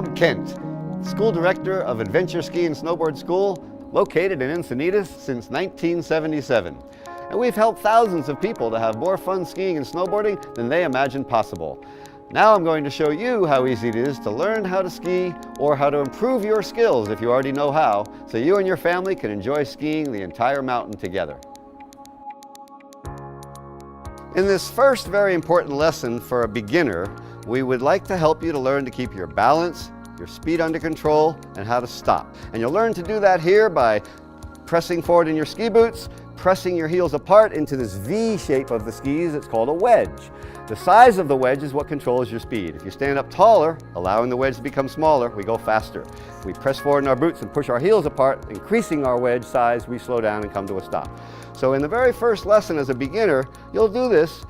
I'm Kent, School Director of Adventure Ski and Snowboard School, located in Encinitas since 1977. And we've helped thousands of people to have more fun skiing and snowboarding than they imagined possible. Now I'm going to show you how easy it is to learn how to ski or how to improve your skills if you already know how, so you and your family can enjoy skiing the entire mountain together. In this first very important lesson for a beginner, we would like to help you to learn to keep your balance, your speed under control, and how to stop. And you'll learn to do that here by pressing forward in your ski boots, pressing your heels apart into this V shape of the skis. It's called a wedge. The size of the wedge is what controls your speed. If you stand up taller, allowing the wedge to become smaller, we go faster. If we press forward in our boots and push our heels apart, increasing our wedge size, we slow down and come to a stop. So in the very first lesson as a beginner, you'll do this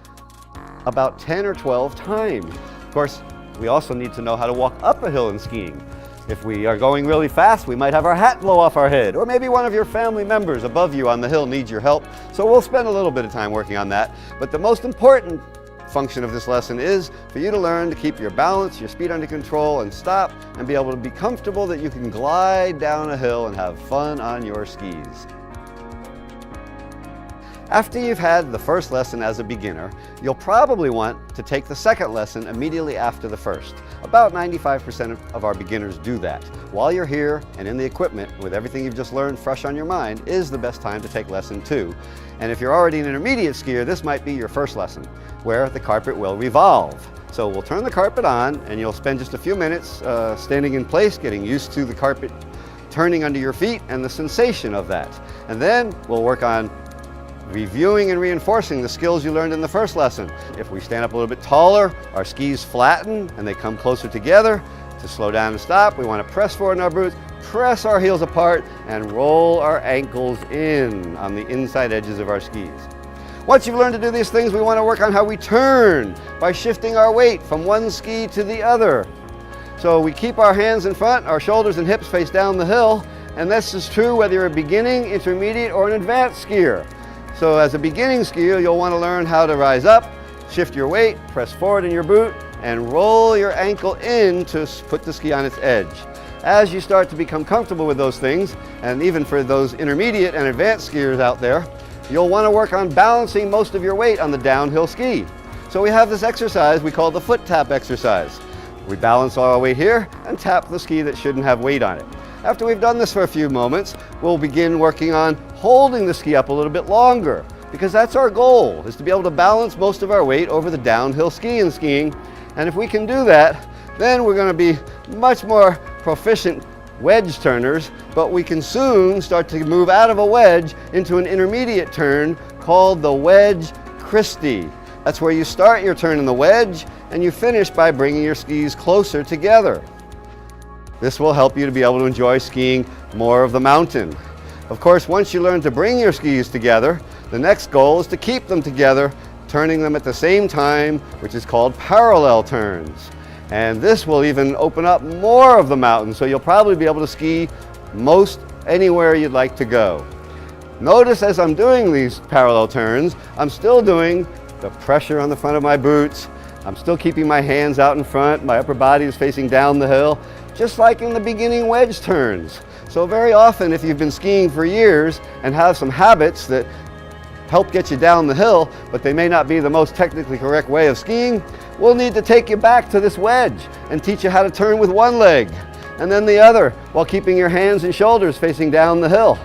about 10 or 12 times. Of course, we also need to know how to walk up a hill in skiing. If we are going really fast, we might have our hat blow off our head, or maybe one of your family members above you on the hill needs your help. So we'll spend a little bit of time working on that. But the most important function of this lesson is for you to learn to keep your balance, your speed under control, and stop, and be able to be comfortable that you can glide down a hill and have fun on your skis. After you've had the first lesson as a beginner, you'll probably want to take the second lesson immediately after the first. About 95% of our beginners do that. While you're here and in the equipment with everything you've just learned fresh on your mind is the best time to take lesson 2. And if you're already an intermediate skier, this might be your first lesson, where the carpet will revolve. So we'll turn the carpet on and you'll spend just a few minutes standing in place, getting used to the carpet turning under your feet and the sensation of that. And then we'll work on reviewing and reinforcing the skills you learned in the first lesson. If we stand up a little bit taller, our skis flatten and they come closer together. To slow down and stop, we want to press forward in our boots, press our heels apart, and roll our ankles in on the inside edges of our skis. Once you've learned to do these things, we want to work on how we turn by shifting our weight from one ski to the other. So we keep our hands in front, our shoulders and hips face down the hill, and this is true whether you're a beginning, intermediate, or an advanced skier. So as a beginning skier, you'll want to learn how to rise up, shift your weight, press forward in your boot, and roll your ankle in to put the ski on its edge. As you start to become comfortable with those things, and even for those intermediate and advanced skiers out there, you'll want to work on balancing most of your weight on the downhill ski. So we have this exercise we call the foot tap exercise. We balance all our weight here and tap the ski that shouldn't have weight on it. After we've done this for a few moments, we'll begin working on holding the ski up a little bit longer, because that's our goal, is to be able to balance most of our weight over the downhill skiing. And if we can do that, then we're going to be much more proficient wedge turners, but we can soon start to move out of a wedge into an intermediate turn called the wedge Christie. That's where you start your turn in the wedge and you finish by bringing your skis closer together. This will help you to be able to enjoy skiing more of the mountain. Of course, once you learn to bring your skis together, the next goal is to keep them together, turning them at the same time, which is called parallel turns. And this will even open up more of the mountain, so you'll probably be able to ski most anywhere you'd like to go. Notice as I'm doing these parallel turns, I'm still doing the pressure on the front of my boots. I'm still keeping my hands out in front, my upper body is facing down the hill, just like in the beginning wedge turns. So very often, if you've been skiing for years and have some habits that help get you down the hill, but they may not be the most technically correct way of skiing, we'll need to take you back to this wedge and teach you how to turn with one leg and then the other while keeping your hands and shoulders facing down the hill.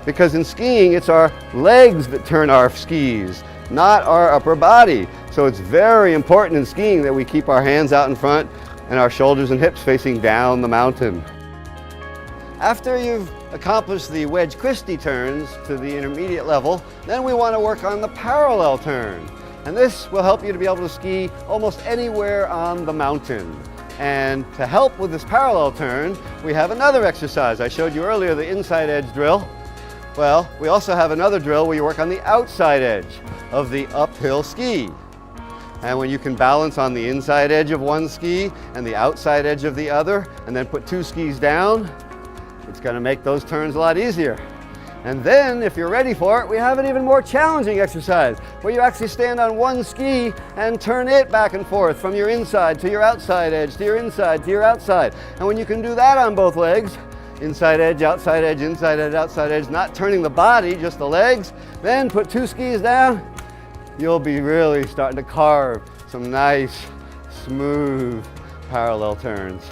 Because in skiing, it's our legs that turn our skis, not our upper body. So it's very important in skiing that we keep our hands out in front and our shoulders and hips facing down the mountain. After you've accomplished the wedge Christie turns to the intermediate level, then we want to work on the parallel turn. And this will help you to be able to ski almost anywhere on the mountain. And to help with this parallel turn, we have another exercise. I showed you earlier the inside edge drill. Well, we also have another drill where you work on the outside edge of the uphill ski. And when you can balance on the inside edge of one ski and the outside edge of the other, and then put two skis down, it's going to make those turns a lot easier. And then, if you're ready for it, we have an even more challenging exercise where you actually stand on one ski and turn it back and forth from your inside to your outside edge, to your inside, to your outside. And when you can do that on both legs, inside edge, outside edge, inside edge, outside edge, not turning the body, just the legs, then put 2 skis down, you'll be really starting to carve some nice, smooth, parallel turns.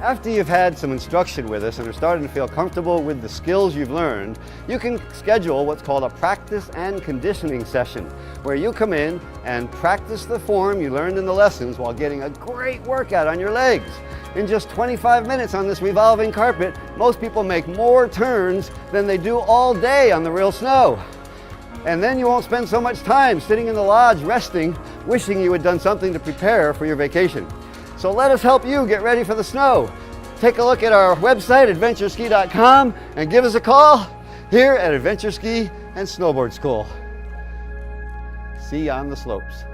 After you've had some instruction with us and are starting to feel comfortable with the skills you've learned, you can schedule what's called a practice and conditioning session, where you come in and practice the form you learned in the lessons while getting a great workout on your legs. In just 25 minutes on this revolving carpet, most people make more turns than they do all day on the real snow. And then you won't spend so much time sitting in the lodge resting, wishing you had done something to prepare for your vacation. So let us help you get ready for the snow. Take a look at our website, adventureski.com, and give us a call here at Adventure Ski and Snowboard School. See you on the slopes.